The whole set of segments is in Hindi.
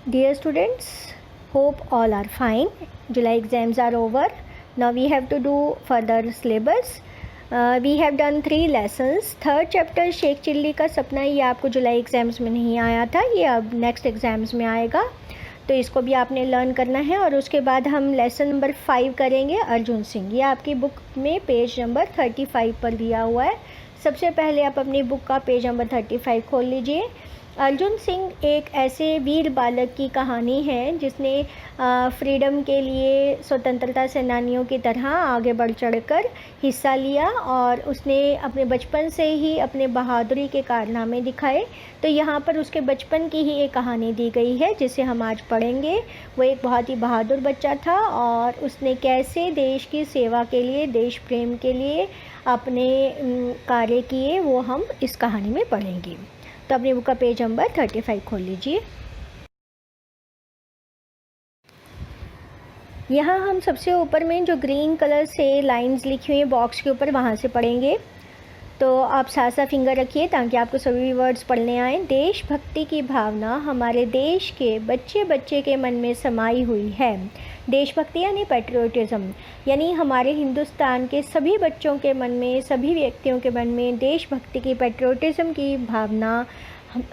Dear students, hope all are fine. July exams are over. Now we have to do further syllabus. We have done 3 lessons. Third chapter Sheikh Chilli का सपना, ये आपको जुलाई एग्ज़ाम्स में नहीं आया था, ये अब नेक्स्ट एग्ज़ाम्स में आएगा, तो इसको भी आपने लर्न करना है। और उसके बाद हम लेसन नंबर 5 करेंगे, अर्जुन सिंह। ये आपकी बुक में पेज नंबर 35 पर दिया हुआ है। सबसे पहले आप अपनी बुक का पेज नंबर 35 खोल लीजिए। अर्जुन सिंह एक ऐसे वीर बालक की कहानी है जिसने फ्रीडम के लिए स्वतंत्रता सेनानियों की तरह आगे बढ़ चढ़कर हिस्सा लिया और उसने अपने बचपन से ही अपने बहादुरी के कारनामे दिखाए। तो यहाँ पर उसके बचपन की ही एक कहानी दी गई है जिसे हम आज पढ़ेंगे। वो एक बहुत ही बहादुर बच्चा था और उसने कैसे देश की सेवा के लिए, देश प्रेम के लिए अपने कार्य किए, वो हम इस कहानी में पढ़ेंगे। तो अपनी बुक का पेज नंबर 35 खोल लीजिए। यहाँ हम सबसे ऊपर में जो ग्रीन कलर से लाइंस लिखी हुई हैं बॉक्स के ऊपर, वहाँ से पढ़ेंगे। तो आप साथ साथ फिंगर रखिए ताकि आपको सभी वर्ड्स पढ़ने आएँ। देशभक्ति की भावना हमारे देश के बच्चे बच्चे के मन में समाई हुई है। देशभक्ति यानी पैट्रियोटिज़म, यानी हमारे हिंदुस्तान के सभी बच्चों के मन में, सभी व्यक्तियों के मन में देशभक्ति की, पैट्रियोटिज़म की भावना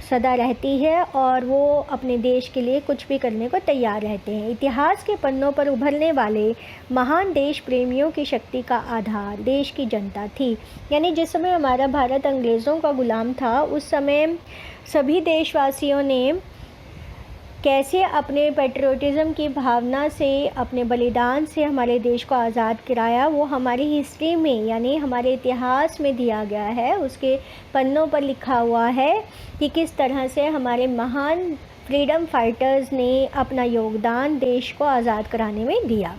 सदा रहती है और वो अपने देश के लिए कुछ भी करने को तैयार रहते हैं। इतिहास के पन्नों पर उभरने वाले महान देश प्रेमियों की शक्ति का आधार देश की जनता थी। यानी जिस समय हमारा भारत अंग्रेज़ों का गुलाम था, उस समय सभी देशवासियों ने कैसे अपने पैट्रियोटिज़म की भावना से, अपने बलिदान से हमारे देश को आज़ाद कराया, वो हमारी हिस्ट्री में यानी हमारे इतिहास में दिया गया है। उसके पन्नों पर लिखा हुआ है कि किस तरह से हमारे महान फ्रीडम फाइटर्स ने अपना योगदान देश को आज़ाद कराने में दिया।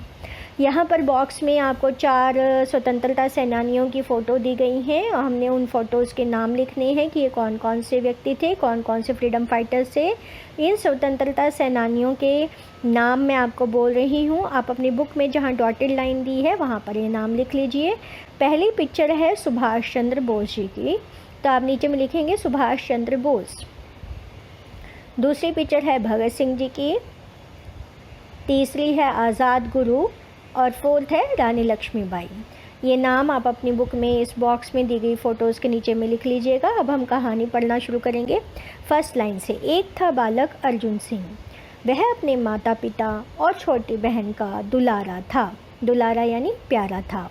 यहाँ पर बॉक्स में आपको 4 स्वतंत्रता सेनानियों की फ़ोटो दी गई हैं और हमने उन फ़ोटोज़ के नाम लिखने हैं कि ये कौन कौन से व्यक्ति थे, कौन कौन से फ्रीडम फाइटर्स थे। इन स्वतंत्रता सेनानियों के नाम मैं आपको बोल रही हूँ। आप अपनी बुक में जहाँ डॉटेड लाइन दी है वहाँ पर ये नाम लिख लीजिए। पहली पिक्चर है सुभाष चंद्र बोस जी की, तो आप नीचे में लिखेंगे सुभाष चंद्र बोस। दूसरी पिक्चर है भगत सिंह जी की, तीसरी है आज़ाद गुरु और फोर्थ है रानी लक्ष्मीबाई। ये नाम आप अपनी बुक में इस बॉक्स में दी गई फ़ोटोज़ के नीचे में लिख लीजिएगा। अब हम कहानी पढ़ना शुरू करेंगे फर्स्ट लाइन से। एक था बालक अर्जुन सिंह, वह अपने माता पिता और छोटी बहन का दुलारा था। दुलारा यानी प्यारा था,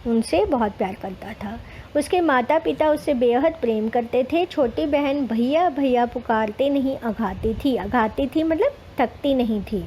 उनसे बहुत प्यार करता था। उसके माता पिता उससे बेहद प्रेम करते थे। छोटी बहन भैया भैया पुकारते नहीं अघाती थी। अघाती थी मतलब थकती नहीं थी।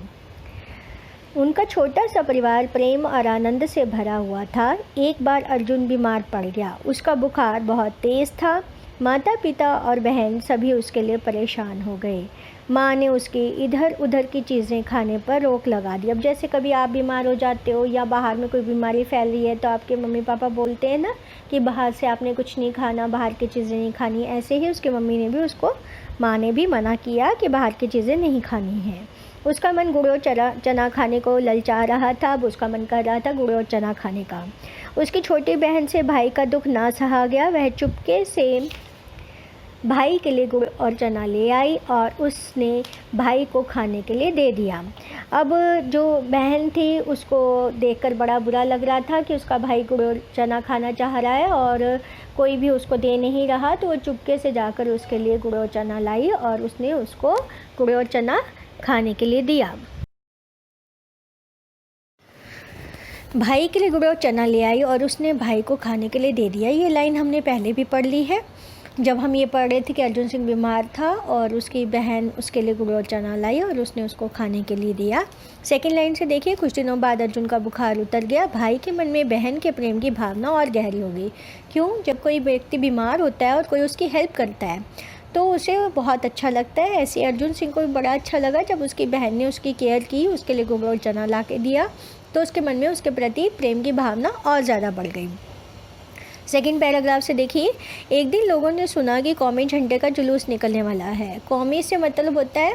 उनका छोटा सा परिवार प्रेम और आनंद से भरा हुआ था। एक बार अर्जुन बीमार पड़ गया। उसका बुखार बहुत तेज़ था। माता पिता और बहन सभी उसके लिए परेशान हो गए। माँ ने उसकी इधर उधर की चीज़ें खाने पर रोक लगा दी। अब जैसे कभी आप बीमार हो जाते हो या बाहर में कोई बीमारी फैल रही है तो आपके मम्मी पापा बोलते हैं ना कि बाहर से आपने कुछ नहीं खाना, बाहर की चीज़ें नहीं खानी। ऐसे ही उसकी मम्मी ने भी उसको, माँ ने भी मना किया कि बाहर की चीज़ें नहीं खानी हैं। उसका मन गुड़ और चना खाने को ललचा रहा था। अब उसका मन कर रहा था गुड़ और चना खाने का। उसकी छोटी बहन से भाई का दुख ना सहा गया। वह चुपके से भाई के लिए गुड़ और चना ले आई और उसने भाई को खाने के लिए दे दिया। अब जो बहन थी उसको देखकर बड़ा बुरा लग रहा था कि उसका भाई गुड़ और चना खाना चाह रहा है और कोई भी उसको दे नहीं रहा, तो वो चुपके से जाकर उसके लिए गुड़ और चना लाई और उसने उसको गुड़ और चना खाने के लिए दिया। भाई के लिए गुड़ और चना ले आई और उसने भाई को खाने के लिए दे दिया। ये लाइन हमने पहले भी पढ़ ली है जब हम ये पढ़ रहे थे कि अर्जुन सिंह बीमार था और उसकी बहन उसके लिए गुड़ और चना लाई और उसने उसको खाने के लिए दिया। सेकंड लाइन से देखिए, कुछ दिनों बाद अर्जुन का बुखार उतर गया। भाई के मन में बहन के प्रेम की भावना और गहरी हो गई। क्यों? जब कोई व्यक्ति बीमार होता है और कोई उसकी हेल्प करता है तो उसे बहुत अच्छा लगता है। ऐसे अर्जुन सिंह को भी बड़ा अच्छा लगा जब उसकी बहन ने उसकी केयर की, उसके लिए गुड़ और चना ला के दिया, तो उसके मन में उसके प्रति प्रेम की भावना और ज़्यादा बढ़ गई। सेकंड पैराग्राफ से देखिए, एक दिन लोगों ने सुना कि कौमी झंडे का जुलूस निकलने वाला है। कौमी से मतलब होता है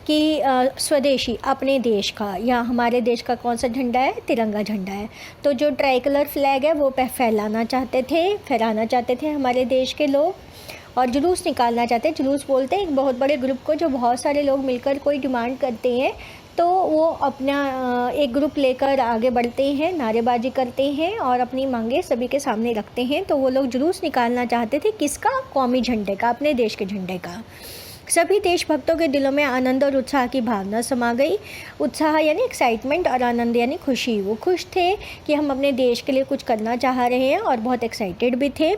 कि स्वदेशी, अपने देश का, या हमारे देश का कौन सा झंडा है? तिरंगा झंडा है। तो जो ट्राई कलर फ्लैग है वो फहराना चाहते थे हमारे देश के लोग। और जुलूस निकालना चाहते हैं। जुलूस बोलते हैं एक बहुत बड़े ग्रुप को, जो बहुत सारे लोग मिलकर कोई डिमांड करते हैं तो वो अपना एक ग्रुप लेकर आगे बढ़ते हैं, नारेबाजी करते हैं और अपनी मांगे सभी के सामने रखते हैं। तो वो लोग जुलूस निकालना चाहते थे, किसका? कौमी झंडे का, अपने देश के झंडे का। सभी देशभक्तों के दिलों में आनंद और उत्साह की भावना समा गई। उत्साह यानी एक्साइटमेंट और आनंद यानी खुशी। वो खुश थे कि हम अपने देश के लिए कुछ करना चाह रहे हैं और बहुत एक्साइटेड भी थे।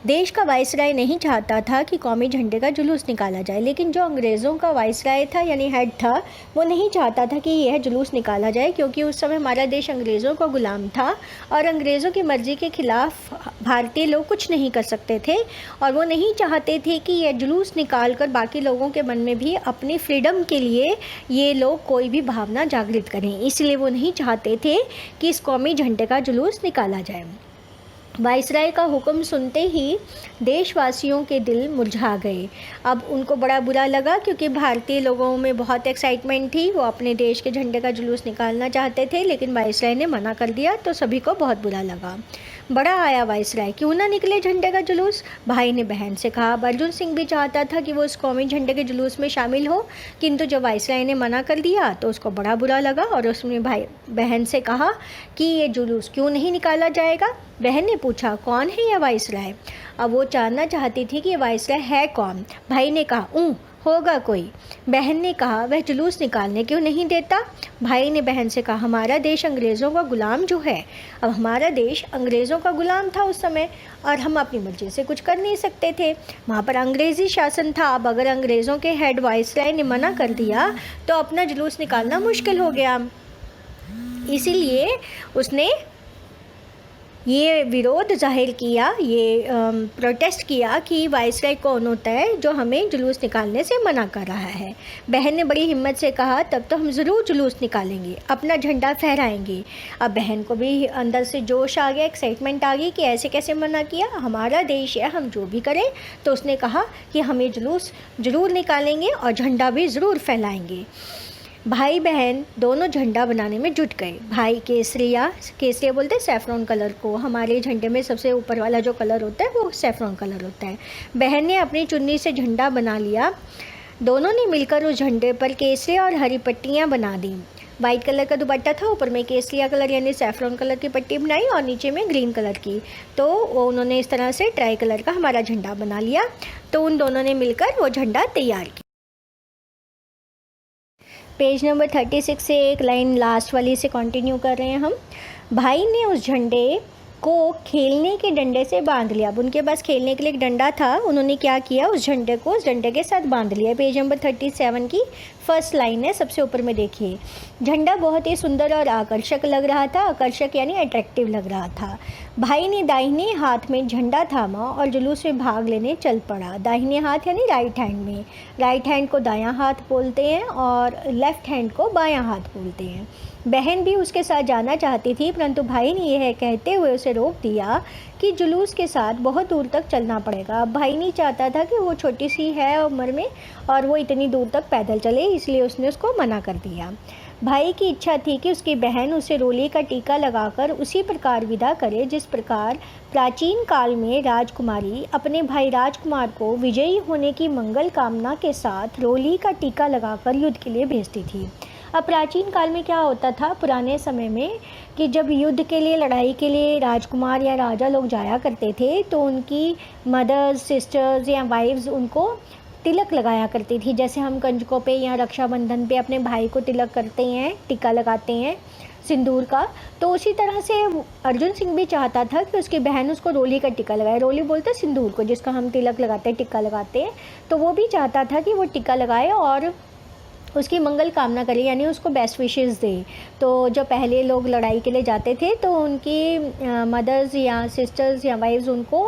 देश का वाइसराय नहीं चाहता था कि कौमी झंडे का जुलूस निकाला जाए, लेकिन जो अंग्रेज़ों का वाइसराय था यानी हेड था, वो नहीं चाहता था कि यह जुलूस निकाला जाए, क्योंकि उस समय हमारा देश अंग्रेज़ों का गुलाम था और अंग्रेज़ों की मर्ज़ी के खिलाफ़ भारतीय लोग कुछ नहीं कर सकते थे। और वो नहीं चाहते थे कि यह जुलूस निकाल कर बाकी लोगों के मन में भी अपनी फ्रीडम के लिए ये लोग कोई भी भावना जागृत करें, इसलिए वो नहीं चाहते थे कि इस कौमी झंडे का जुलूस निकाला जाए। वाइसराय का हुक्म सुनते ही देशवासियों के दिल मुरझा गए। अब उनको बड़ा बुरा लगा, क्योंकि भारतीय लोगों में बहुत एक्साइटमेंट थी, वो अपने देश के झंडे का जुलूस निकालना चाहते थे, लेकिन वाइसराय ने मना कर दिया, तो सभी को बहुत बुरा लगा। बड़ा आया वाइसराय, क्यों ना निकले झंडे का जुलूस? भाई ने बहन से कहा। अर्जुन सिंह भी चाहता था कि वो इस कौमी झंडे के जुलूस में शामिल हो, किंतु जब वाइसराय ने मना कर दिया तो उसको बड़ा बुरा लगा और उसने भाई बहन से कहा कि ये जुलूस क्यों नहीं निकाला जाएगा। बहन ने पूछा, कौन है यह वाइसराय? अब वो जानना चाहती थी कि ये वाइसराय है कौन। भाई ने कहा, होगा कोई। बहन ने कहा, वह जुलूस निकालने क्यों नहीं देता? भाई ने बहन से कहा, हमारा देश अंग्रेज़ों का गुलाम जो है। अब हमारा देश अंग्रेज़ों का गुलाम था उस समय और हम अपनी मर्जी से कुछ कर नहीं सकते थे, वहाँ पर अंग्रेज़ी शासन था। अब अगर अंग्रेज़ों के हेड वाइसराय ने मना कर दिया तो अपना जुलूस निकालना मुश्किल हो गया। इसीलिए उसने ये विरोध जाहिर किया, ये प्रोटेस्ट किया कि वाइसराय कौन होता है जो हमें जुलूस निकालने से मना कर रहा है। बहन ने बड़ी हिम्मत से कहा, तब तो हम ज़रूर जुलूस निकालेंगे, अपना झंडा फहराएंगे। अब बहन को भी अंदर से जोश आ गया, एक्साइटमेंट आ गई कि ऐसे कैसे मना किया, हमारा देश है, हम जो भी करें। तो उसने कहा कि हम ये जुलूस ज़रूर निकालेंगे और झंडा भी ज़रूर फहराएंगे। भाई बहन दोनों झंडा बनाने में जुट गए। भाई केसरिया बोलते हैं सैफ़रॉन कलर को, हमारे झंडे में सबसे ऊपर वाला जो कलर होता है वो सैफ़रॉन कलर होता है। बहन ने अपनी चुन्नी से झंडा बना लिया। दोनों ने मिलकर उस झंडे पर केसरिया और हरी पट्टियाँ बना दी। वाइट कलर का दुपट्टा था, ऊपर में केसरिया कलर यानी सैफ़रॉन कलर की पट्टी बनाई और नीचे में ग्रीन कलर की। तो वो उन्होंने इस तरह से ट्राई कलर का हमारा झंडा बना लिया। तो उन दोनों ने मिलकर वो झंडा तैयार किया। पेज नंबर 36 से एक लाइन लास्ट वाली से कंटिन्यू कर रहे हैं हम। भाई ने उस झंडे को खेलने के डंडे से बांध लिया। अब उनके पास खेलने के लिए एक डंडा था, उन्होंने क्या किया, उस झंडे को उस डंडे के साथ बांध लिया। पेज नंबर 37 की फर्स्ट लाइन है, सबसे ऊपर में देखिए। झंडा बहुत ही सुंदर और आकर्षक लग रहा था, आकर्षक यानी अट्रैक्टिव लग रहा था। भाई ने दाहिने हाथ में झंडा थामा और जुलूस में भाग लेने चल पड़ा। दाहिने हाथ यानी राइट हैंड में, राइट हैंड को दायां हाथ बोलते हैं और लेफ़्ट हैंड को बायां हाथ बोलते हैं। बहन भी उसके साथ जाना चाहती थी, परंतु भाई ने यह कहते हुए उसे रोक दिया कि जुलूस के साथ बहुत दूर तक चलना पड़ेगा। अब भाई नहीं चाहता था कि वो छोटी सी है उम्र में और वो इतनी दूर तक पैदल चले, इसलिए उसने उसको मना कर दिया। भाई की इच्छा थी कि उसकी बहन उसे रोली का टीका लगाकर उसी प्रकार विदा करे जिस प्रकार प्राचीन काल में राजकुमारी अपने भाई राजकुमार को विजयी होने की मंगल कामना के साथ रोली का टीका लगाकर युद्ध के लिए भेजती थी। अब प्राचीन काल में क्या होता था पुराने समय में कि जब युद्ध के लिए, लड़ाई के लिए राजकुमार या राजा लोग जाया करते थे तो उनकी मदर्स, सिस्टर्स या वाइफ्स उनको तिलक लगाया करती थी। जैसे हम कंजकों पे या रक्षाबंधन पे अपने भाई को तिलक करते हैं, टीका लगाते हैं सिंदूर का, तो उसी तरह से अर्जुन सिंह भी चाहता था कि उसकी बहन उसको रोली का टीका लगाए। रोली बोलते हैं सिंदूर को, जिसका हम तिलक लगाते हैं, टिक्का लगाते हैं। तो वो भी चाहता था कि वो टिक्का लगाए और उसकी मंगल कामना करे, यानी उसको बेस्ट विशेस दे। तो जो पहले लोग लड़ाई के लिए जाते थे तो उनकी मदर्स या सिस्टर्स या वाइफ्स उनको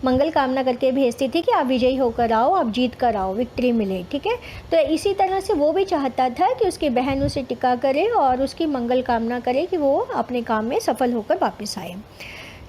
मंगल कामना करके भेजती थी कि आप विजयी होकर आओ, आप जीत कर आओ, विक्ट्री मिले, ठीक है। तो इसी तरह से वो भी चाहता था कि उसकी बहन उसे टिक्का करे और उसकी मंगल कामना करे कि वो अपने काम में सफल होकर वापस आए।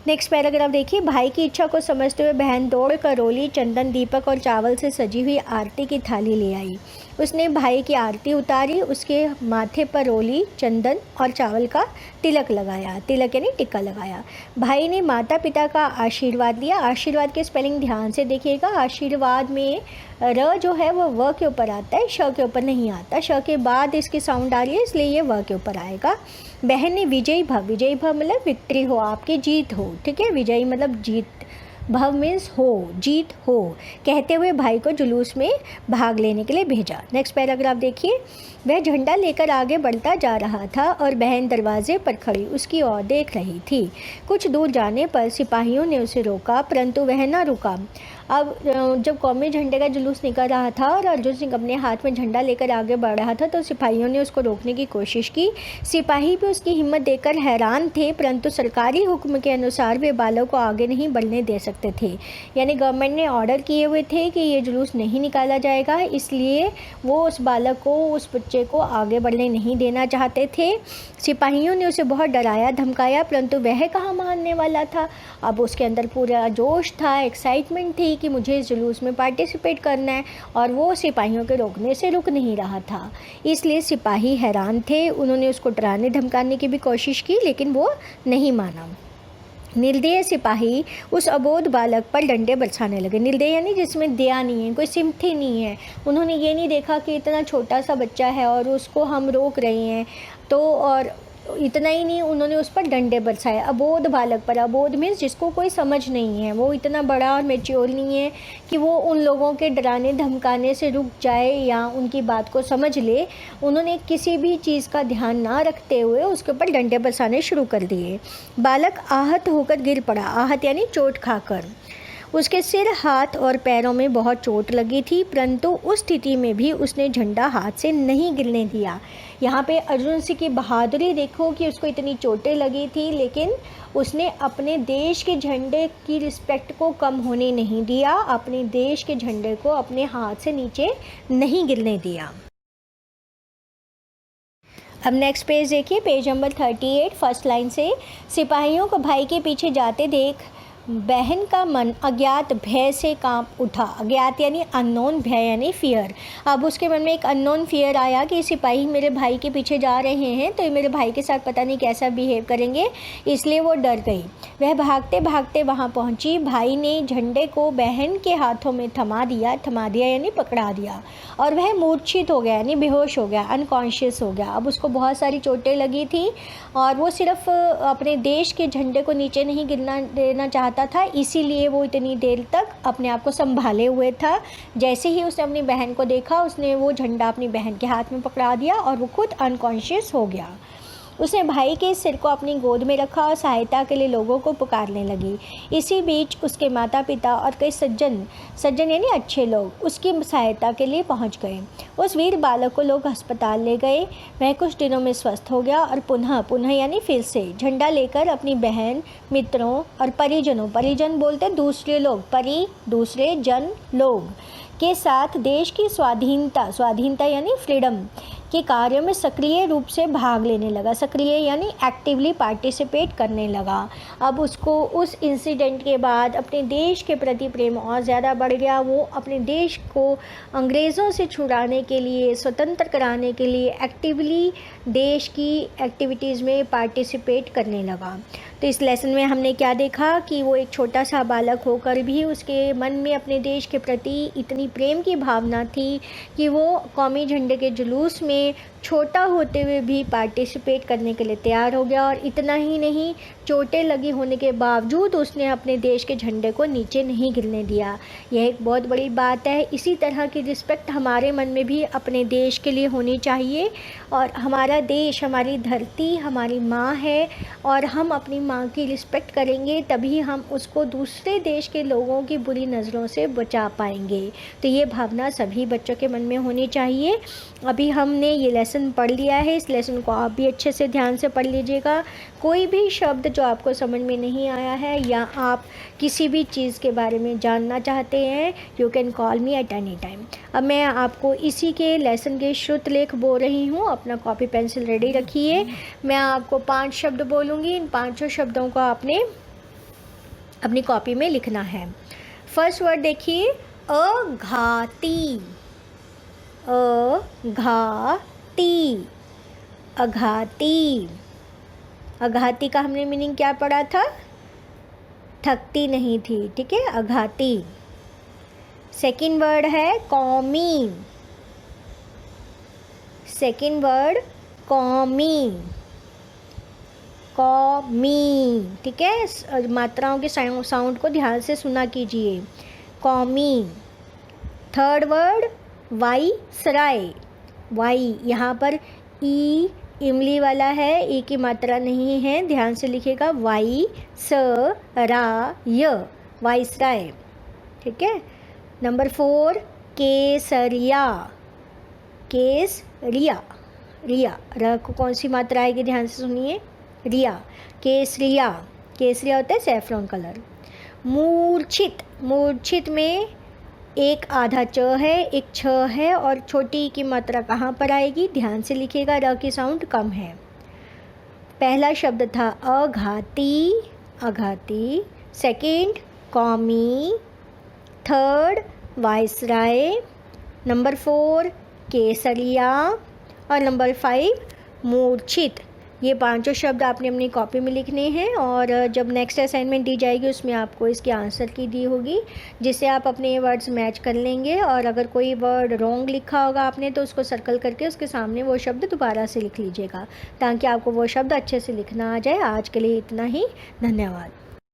नेक्स्ट पैराग्राफ देखिए, भाई की इच्छा को समझते हुए बहन दौड़ कर रोली, चंदन, दीपक और चावल से सजी हुई आरती की थाली ले आई। उसने भाई की आरती उतारी, उसके माथे पर रोली, चंदन और चावल का तिलक लगाया, तिलक यानी टिक्का लगाया। भाई ने माता पिता का आशीर्वाद लिया। आशीर्वाद के स्पेलिंग ध्यान से देखिएगा। आशीर्वाद में र जो है वो व के ऊपर आता है, श के ऊपर नहीं आता। श के बाद इसकी साउंड आ रही है, इसलिए ये व के ऊपर आएगा। बहन ने विजयी भव, विजयी भव मतलब विक्ट्री हो, आपकी जीत हो, ठीक है। विजयी मतलब जीत, भव मीन्स हो, जीत हो, कहते हुए भाई को जुलूस में भाग लेने के लिए भेजा। नेक्स्ट पैराग्राफ देखिए, वह झंडा लेकर आगे बढ़ता जा रहा था और बहन दरवाजे पर खड़ी उसकी ओर देख रही थी। कुछ दूर जाने पर सिपाहियों ने उसे रोका, परंतु वह न रुका। अब जब कौमी झंडे का जुलूस निकल रहा था और अर्जुन सिंह अपने हाथ में झंडा लेकर आगे बढ़ रहा था, तो सिपाहियों ने उसको रोकने की कोशिश की। सिपाही भी उसकी हिम्मत देखकर हैरान थे, परंतु सरकारी हुक्म के अनुसार वे बालक को आगे नहीं बढ़ने दे सकते थे। यानी गवर्नमेंट ने ऑर्डर किए हुए थे कि ये जुलूस नहीं निकाला जाएगा, इसलिए वो उस बालक को, उस बच्चे को आगे बढ़ने नहीं देना चाहते थे। सिपाहियों ने उसे बहुत डराया धमकाया, परंतु वह कहाँ मानने वाला था। अब उसके अंदर पूरा जोश था, एक्साइटमेंट थी कि मुझे इस जुलूस में पार्टिसिपेट करना है, और वो सिपाहियों के रोकने से रुक नहीं रहा था। इसलिए सिपाही हैरान थे। उन्होंने उसको डराने धमकाने की भी कोशिश की, लेकिन वो नहीं माना। निर्दय सिपाही उस अबोध बालक पर डंडे बरसाने लगे। निर्दय यानी जिसमें दया नहीं है, कोई सिम्पथी नहीं है। उन्होंने ये नहीं देखा कि इतना छोटा सा बच्चा है और उसको हम रोक रहे हैं, तो और इतना ही नहीं, उन्होंने उस पर डंडे बरसाए, अबोध बालक पर। अबोध मीन्स जिसको कोई समझ नहीं है, वो इतना बड़ा और मैच्योर नहीं है कि वो उन लोगों के डराने धमकाने से रुक जाए या उनकी बात को समझ ले। उन्होंने किसी भी चीज़ का ध्यान ना रखते हुए उसके ऊपर डंडे बरसाने शुरू कर दिए। बालक आहत होकर गिर पड़ा। आहत यानी चोट खाकर। उसके सिर, हाथ और पैरों में बहुत चोट लगी थी, परंतु उस स्थिति में भी उसने झंडा हाथ से नहीं गिरने दिया। यहाँ पे अर्जुन सिंह की बहादुरी देखो कि उसको इतनी चोटें लगी थी, लेकिन उसने अपने देश के झंडे की रिस्पेक्ट को कम होने नहीं दिया, अपने देश के झंडे को अपने हाथ से नीचे नहीं गिरने दिया। अब नेक्स्ट पेज देखिए, पेज नंबर 38, फर्स्ट लाइन से, सिपाहियों को भाई के पीछे जाते देख बहन का मन अज्ञात भय से कांप उठा। अज्ञात यानी अननोन, भय यानी फियर। अब उसके मन में एक अननोन फियर आया कि सिपाही मेरे भाई के पीछे जा रहे हैं, तो ये मेरे भाई के साथ पता नहीं कैसा बिहेव करेंगे, इसलिए वो डर गई। वह भागते भागते वहाँ पहुँची। भाई ने झंडे को बहन के हाथों में थमा दिया यानी पकड़ा दिया, और वह मूर्छित हो गया यानी बेहोश हो गया, अनकॉन्शियस हो गया। अब उसको बहुत सारी चोटें लगी थी और वो सिर्फ अपने देश के झंडे को नीचे नहीं गिरना देना चाहता था, इसीलिए वो इतनी देर तक अपने आप को संभाले हुए था। जैसे ही उसने अपनी बहन को देखा, उसने वो झंडा अपनी बहन के हाथ में पकड़ा दिया और वो खुद अनकॉन्शियस हो गया। उसने भाई के सिर को अपनी गोद में रखा और सहायता के लिए लोगों को पुकारने लगी। इसी बीच उसके माता पिता और कई सज्जन यानी अच्छे लोग उसकी सहायता के लिए पहुंच गए। उस वीर बालक को लोग अस्पताल ले गए। वह कुछ दिनों में स्वस्थ हो गया और पुनः यानी फिर से झंडा लेकर अपनी बहन, मित्रों और परिजनों, परिजन बोलते दूसरे लोग, परि दूसरे, जन लोग के साथ देश की स्वाधीनता यानी फ्रीडम के कार्यों में सक्रिय रूप से भाग लेने लगा। सक्रिय यानी एक्टिवली पार्टिसिपेट करने लगा। अब उसको उस इंसिडेंट के बाद अपने देश के प्रति प्रेम और ज़्यादा बढ़ गया। वो अपने देश को अंग्रेज़ों से छुड़ाने के लिए, स्वतंत्र कराने के लिए एक्टिवली देश की एक्टिविटीज़ में पार्टिसिपेट करने लगा। तो इस लेसन में हमने क्या देखा कि वो एक छोटा सा बालक होकर भी उसके मन में अपने देश के प्रति इतनी प्रेम की भावना थी कि वो कौमी झंडे के जुलूस में छोटा होते हुए भी पार्टिसिपेट करने के लिए तैयार हो गया। और इतना ही नहीं, चोटें लगी होने के बावजूद उसने अपने देश के झंडे को नीचे नहीं गिरने दिया। यह एक बहुत बड़ी बात है। इसी तरह की रिस्पेक्ट हमारे मन में भी अपने देश के लिए होनी चाहिए। और हमारा देश, हमारी धरती हमारी माँ है, और हम अपनी माँ की रिस्पेक्ट करेंगे तभी हम उसको दूसरे देश के लोगों की बुरी नज़रों से बचा पाएंगे। तो ये भावना सभी बच्चों के मन में होनी चाहिए। अभी हमने ये लेसन पढ़ लिया है, इस लेसन को आप भी अच्छे से ध्यान से पढ़ लीजिएगा। कोई भी शब्द जो आपको समझ में नहीं आया है या आप किसी भी चीज़ के बारे में जानना चाहते हैं, you can call me at any time. अब मैं आपको इसी के लेसन के श्रुत लेख बोल रही हूँ। अपना कॉपी पेंसिल रेडी रखिए। मैं आपको 5 शब्द बोलूँगी। इन 5 शब्दों को आपने अपनी कॉपी में लिखना है। फर्स्ट वर्ड देखिए, अघाती, अघाती, अघाती। अघाती का हमने मीनिंग क्या पढ़ा था? थकती नहीं थी, ठीक है, अघाती। सेकंड वर्ड है कौमी, सेकंड वर्ड कौमी, कौमी, ठीक है, मात्राओं के साउंड को ध्यान से सुना कीजिए, कौमी। थर्ड वर्ड वाइसराय, वाई, यहाँ पर ई इमली वाला है, ई की मात्रा नहीं है, ध्यान से लिखिएगा, वाई स रा य, वाइसराय, ठीक है। नंबर 4 केसरिया, केसरिया, रिया, र को कौन सी मात्रा आएगी ध्यान से सुनिए, रिया, केसरिया, केसरिया होता है सैफरॉन कलर। मूर्छित, मूर्छित में एक आधा च है, एक छ है, और छोटी की मात्रा कहाँ पर आएगी, ध्यान से लिखिएगा, र की साउंड कम है। पहला शब्द था अघाती, अघाती, सेकंड कौमी, थर्ड वाइसराय, नंबर 4 केसरिया, और नंबर 5 मूर्छित। ये पांचों शब्द आपने अपनी कॉपी में लिखने हैं, और जब नेक्स्ट असाइनमेंट दी जाएगी उसमें आपको इसके आंसर की दी होगी, जिससे आप अपने ये वर्ड्स मैच कर लेंगे। और अगर कोई वर्ड रॉन्ग लिखा होगा आपने तो उसको सर्कल करके उसके सामने वो शब्द दोबारा से लिख लीजिएगा, ताकि आपको वो शब्द अच्छे से लिखना आ जाए। आज के लिए इतना ही, धन्यवाद।